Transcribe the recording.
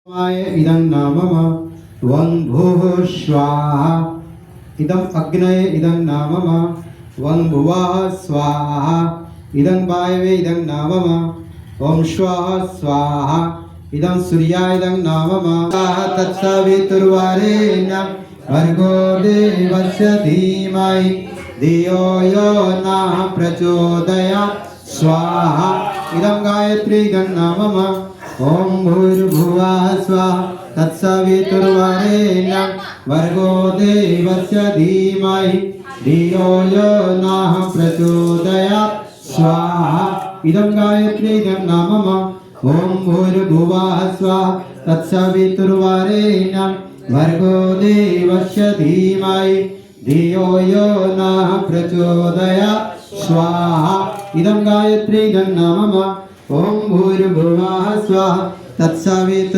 इदं नाम वं भूः स्वाहा इदं अग्नये इदं नाम वं भुवः स्वाहा इदं वायवे इदं नाम ओम श्वः स्वाहा इदं सूर्याय इदं नाम तत्सवितुर्वरेण्यं भर्गो देवस्य धीमहि धियो यो नः प्रचोदयात् स्वाहा इदं गायत्री इदं नाम ओम भूर्भुवः स्वः तत्सवितुर्वरेण्यं भर्गो देवस्य धीमहि धियो यो नः प्रचोदयात् स्वाहा इदं गायत्री इदं नाम ओम भूर्भुवः स्वः तत्सवितुर्वरेण्यं भर्गो देवस्य धीमहि धियो यो नः प्रचोदयात् स्वाहा इदं गायत्री इदं नाम ओम भूर्भुवः स्वः तत्सवितुर्वरेण्यं